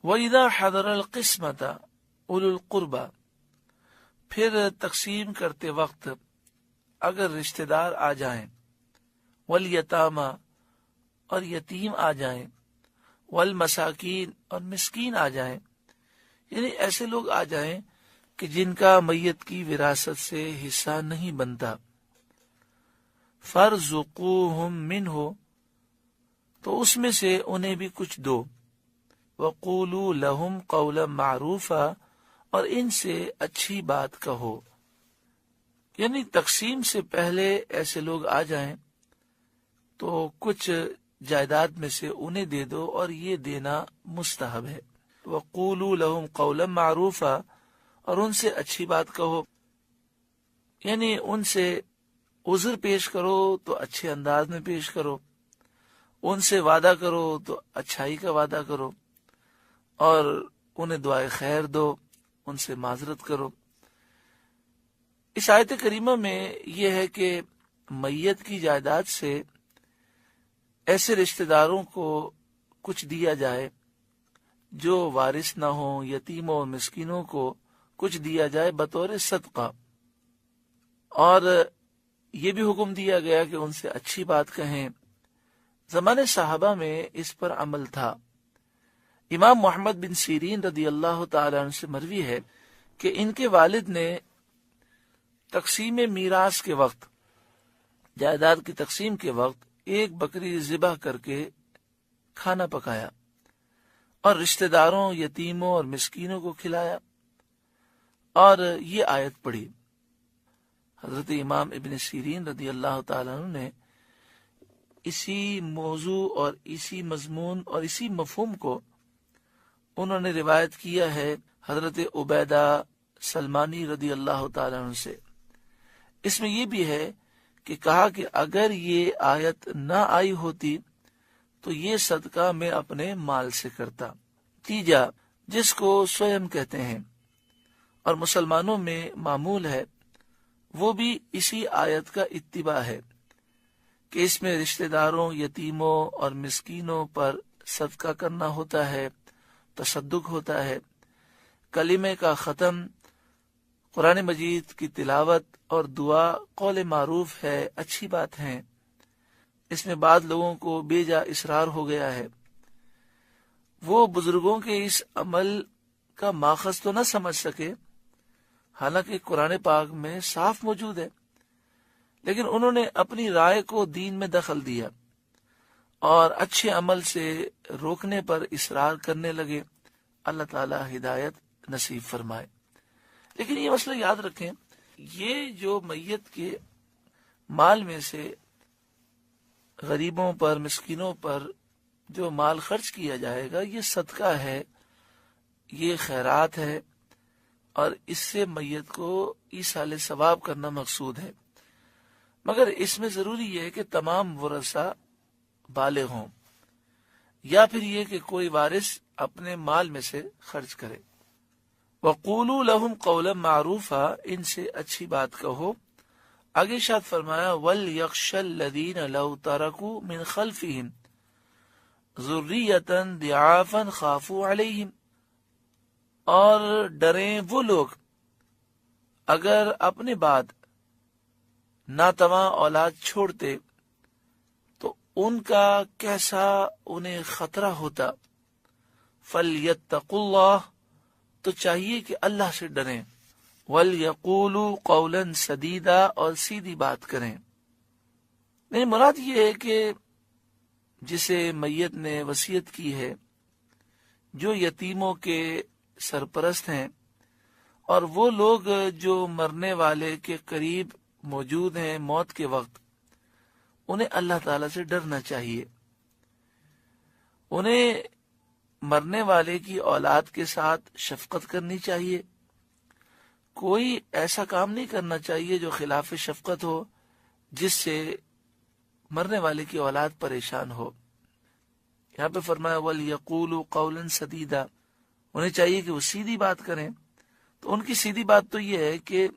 وَإِذَا حَضَرَ الْقِسْمَةَ أُولُو الْقُرْبَى، پھر تقسیم کرتے وقت اگر رشتہ دار آ جائیں، وَالْيَتَامَى، اور یتیم آ جائیں، وَالْمَسَاكِينَ، اور مسکین آ جائیں، یعنی ایسے لوگ آ جائیں کہ جن کا میت کی وراثت سے حصہ نہیں بنتا، فَارْزُقُوهُم مِّنْهُ، تو اس میں سے انہیں بھی کچھ دو، وَقُولُوا لَهُمْ قَوْلًا مَّعْرُوفًا، اور ان سے اچھی بات کہو، یعنی تقسیم سے پہلے ایسے لوگ آ جائیں تو کچھ جائیداد میں سے انہیں دے دو، اور یہ دینا مستحب ہے۔ وَقُولُوا لَهُمْ قَوْلًا مَّعْرُوفًا، اور ان سے اچھی بات کہو، یعنی ان سے عذر پیش کرو تو اچھے انداز میں پیش کرو، ان سے وعدہ کرو تو اچھائی کا وعدہ کرو، اور انہیں دعائے خیر دو، ان سے معذرت کرو۔ اس آیت کریمہ میں یہ ہے کہ میت کی جائیداد سے ایسے رشتہ داروں کو کچھ دیا جائے جو وارث نہ ہوں، یتیموں اور مسکینوں کو کچھ دیا جائے بطور صدقہ، اور یہ بھی حکم دیا گیا کہ ان سے اچھی بات کہیں۔ زمانے صحابہ میں اس پر عمل تھا۔ امام محمد بن سیرین رضی اللہ تعالی عنہ سے مروی ہے کہ ان کے والد نے تقسیم میراث کے وقت، جائیداد کی تقسیم کے وقت، ایک بکری ذبح کر کے کھانا پکایا اور رشتہ داروں، یتیموں اور مسکینوں کو کھلایا، اور یہ آیت پڑھی۔ حضرت امام ابن سیرین رضی اللہ تعالیٰ عنہ نے اسی موضوع اور اسی مضمون اور اسی مفہوم کو انہوں نے روایت کیا ہے حضرت عبیدہ سلمانی رضی اللہ تعالیٰ عنہ سے۔ اس میں یہ بھی ہے کہ کہا کہ اگر یہ آیت نہ آئی ہوتی تو یہ صدقہ میں اپنے مال سے کرتا۔ تیجا، جس کو سویم کہتے ہیں اور مسلمانوں میں معمول ہے، وہ بھی اسی آیت کا اتباع ہے کہ اس میں رشتہ داروں، یتیموں اور مسکینوں پر صدقہ کرنا ہوتا ہے، تصدق ہوتا ہے، کلمے کا ختم، قرآن مجید کی تلاوت اور دعا قول معروف ہے، اچھی بات ہے۔ اس میں بعض لوگوں کو بے جا اصرار ہو گیا ہے، وہ بزرگوں کے اس عمل کا ماخذ تو نہ سمجھ سکے، حالانکہ قرآن پاک میں صاف موجود ہے، لیکن انہوں نے اپنی رائے کو دین میں دخل دیا اور اچھے عمل سے روکنے پر اصرار کرنے لگے۔ اللہ تعالی ہدایت نصیب فرمائے۔ لیکن یہ مسئلہ یاد رکھیں، یہ جو میت کے مال میں سے غریبوں پر، مسکینوں پر جو مال خرچ کیا جائے گا، یہ صدقہ ہے، یہ خیرات ہے، اور اس سے میت کو ایصال ثواب کرنا مقصود ہے، مگر اس میں ضروری ہے کہ تمام ورثہ بالغ ہوں، یا پھر یہ کہ کوئی وارث اپنے مال میں سے خرچ کرے۔ وَقُولُوا لَهُمْ قَوْلًا مَّعْرُوفًا، ان سے اچھی بات کہو۔ آگے ارشاد فرمایا وَلْيَخْشَ الَّذِينَ لَوْ تَرَكُوا مِنْ خَلْفِهِمْ ذُرِّيَّةً ضِعَافًا خَافُوا عَلَيْهِمْ، اور ڈریں وہ لوگ اگر اپنے بعد ناتواں اولاد چھوڑتے تو ان کا کیسا انہیں خطرہ ہوتا۔ فَلْيَتَّقُوا اللَّهَ، تو چاہیے کہ اللہ سے ڈریں، وَلْيَقُولُوا قَوْلًا سَدِيدًا، اور سیدھی بات کریں۔ میری مراد یہ ہے کہ جسے میت نے وصیت کی ہے، جو یتیموں کے سرپرست ہیں، اور وہ لوگ جو مرنے والے کے قریب موجود ہیں موت کے وقت، انہیں اللہ تعالی سے ڈرنا چاہیے۔ انہیں مرنے والے کی اولاد کے ساتھ شفقت کرنی چاہیے، کوئی ایسا کام نہیں کرنا چاہیے جو خلاف شفقت ہو، جس سے مرنے والے کی اولاد پریشان ہو۔ یہاں پہ فرمایا وَلْيَقُولُوا قَوْلًا سَدِيدًا، انہیں چاہیے کہ وہ سیدھی بات کریں۔ تو ان کی سیدھی بات تو یہ ہے کہ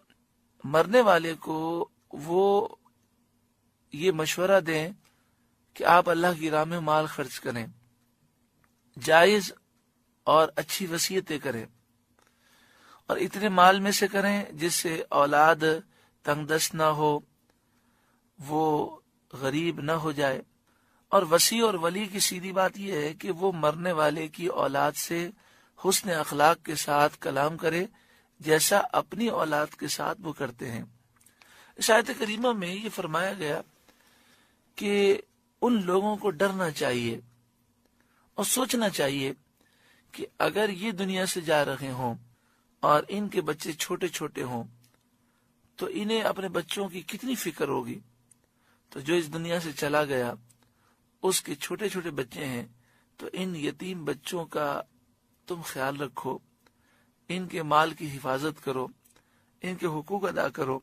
مرنے والے کو وہ یہ مشورہ دیں کہ آپ اللہ کی راہ میں مال خرچ کریں، جائز اور اچھی وصیتیں کریں، اور اتنے مال میں سے کریں جس سے اولاد تنگ دست نہ ہو، وہ غریب نہ ہو جائے۔ اور وصی اور ولی کی سیدھی بات یہ ہے کہ وہ مرنے والے کی اولاد سے حسن اخلاق کے ساتھ کلام کرے جیسا اپنی اولاد کے ساتھ وہ کرتے ہیں۔ اس آیت کریمہ میں یہ فرمایا گیا کہ ان لوگوں کو ڈرنا چاہیے اور سوچنا چاہیے کہ اگر یہ دنیا سے جا رہے ہوں اور ان کے بچے چھوٹے چھوٹے ہوں تو انہیں اپنے بچوں کی کتنی فکر ہوگی۔ تو جو اس دنیا سے چلا گیا اس کے چھوٹے چھوٹے بچے ہیں، تو ان یتیم بچوں کا تم خیال رکھو، ان کے مال کی حفاظت کرو، ان کے حقوق ادا کرو،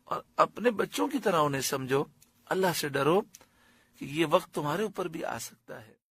اور اپنے بچوں کی طرح انہیں سمجھو۔ اللہ سے ڈرو کہ یہ وقت تمہارے اوپر بھی آ سکتا ہے۔